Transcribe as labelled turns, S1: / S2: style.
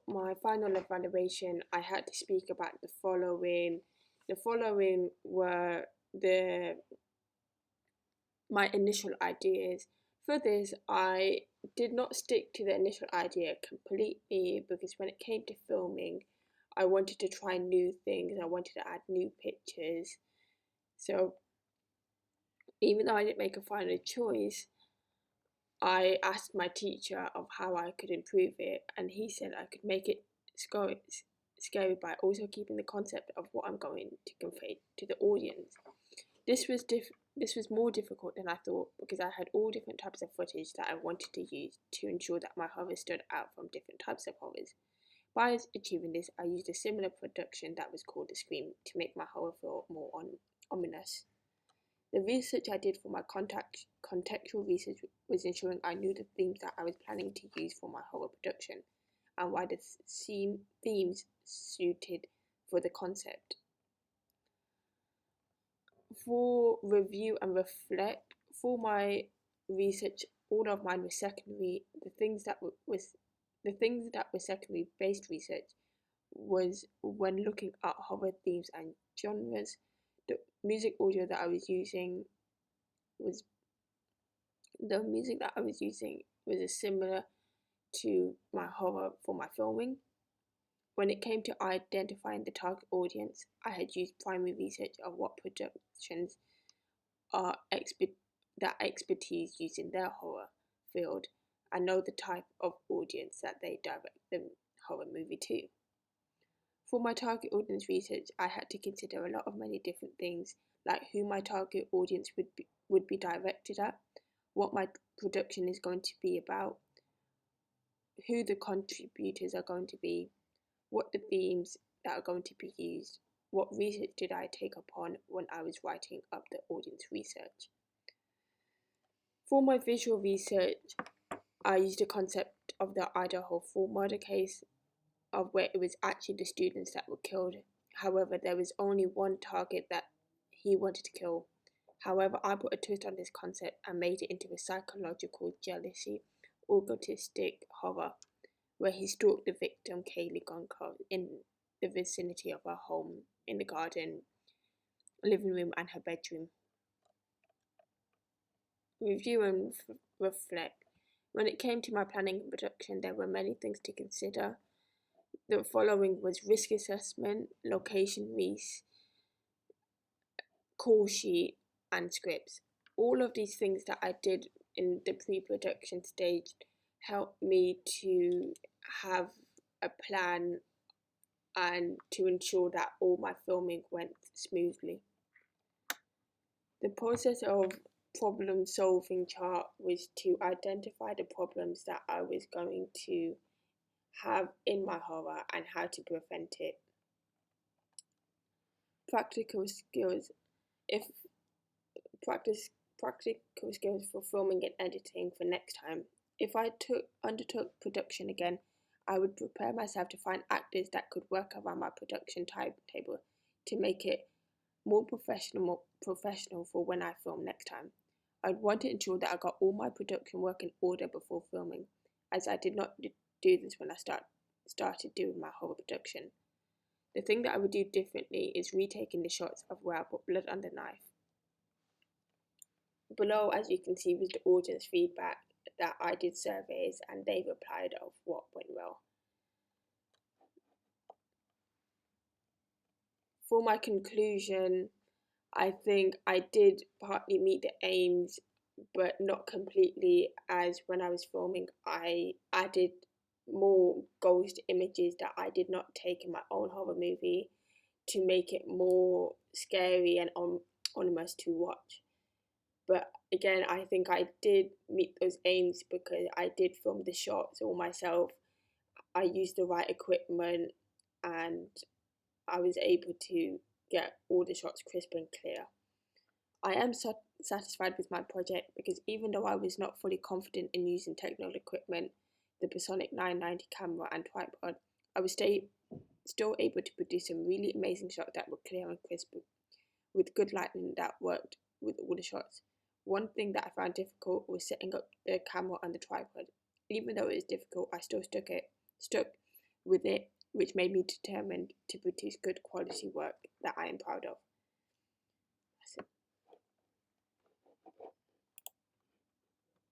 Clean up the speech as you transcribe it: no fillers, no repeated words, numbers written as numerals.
S1: my final evaluation, I had to speak about the following. The following were the my initial ideas. For this, I did not stick to the initial idea completely because when it came to filming, I wanted to try new things. I wanted to add new pictures. So even though I didn't make a final choice, I asked my teacher of how I could improve it, and he said I could make it scary, scary by also keeping the concept of what I'm going to convey to the audience. This was this was more difficult than I thought because I had all different types of footage that I wanted to use to ensure that my horror stood out from different types of horrors. By achieving this, I used a similar production that was called The Scream to make my horror feel more ominous. The research I did for my contextual research was ensuring I knew the themes that I was planning to use for my horror production and why the themes suited for the concept. For review and reflect, for my research, all of mine was secondary. The things that were secondary based research was when looking at horror themes and genres. The music audio that I was using was the music that I was using was similar to my horror for my filming. When it came to identifying the target audience, I had used primary research of what productions are that expertise used in their horror field and know the type of audience that they direct the horror movie to. For my target audience research, I had to consider a lot of many different things, like who my target audience would be directed at, what my production is going to be about, who the contributors are going to be, what the themes that are going to be used, what research did I take upon when I was writing up the audience research. For my visual research, I used a concept of the Idaho Fall murder case of where it was actually the students that were killed. However, there was only one target that he wanted to kill. However, I put a twist on this concept and made it into a psychological jealousy, autistic horror, where he stalked the victim, Kaylee Gonco, in the vicinity of her home, in the garden, living room, and her bedroom. Review and reflect. When it came to my planning and production, there were many things to consider. The following was risk assessment, location research, call sheet, and scripts. All of these things that I did in the pre-production stage helped me to have a plan and to ensure that all my filming went smoothly. The process of problem solving chart was to identify the problems that I was going to have in my horror and how to prevent it. Practical skills. If practice practical skills for filming and editing for next time. If I undertook production again, I would prepare myself to find actors that could work around my production timetable to make it more professional for when I film next time. I'd want to ensure that I got all my production work in order before filming, as I did not do this when I started doing my horror production. The thing that I would do differently is retaking the shots of where I put blood on the knife. Below, as you can see, was the audience feedback that I did surveys and they replied of what went well. For my conclusion, I think I did partly meet the aims, but not completely, as when I was filming, I added more ghost images that I did not take in my own horror movie to make it more scary and ominous to watch. But again, I think I did meet those aims because I did film the shots all myself. I used the right equipment and I was able to get all the shots crisp and clear. I am satisfied with my project because even though I was not fully confident in using technical equipment, the Panasonic 990 camera and tripod, I was still able to produce some really amazing shots that were clear and crisp with good lighting that worked with all the shots. One thing that I found difficult was setting up the camera on the tripod. Even though it was difficult, I still stuck with it, which made me determined to produce good quality work that I am proud of. That's it.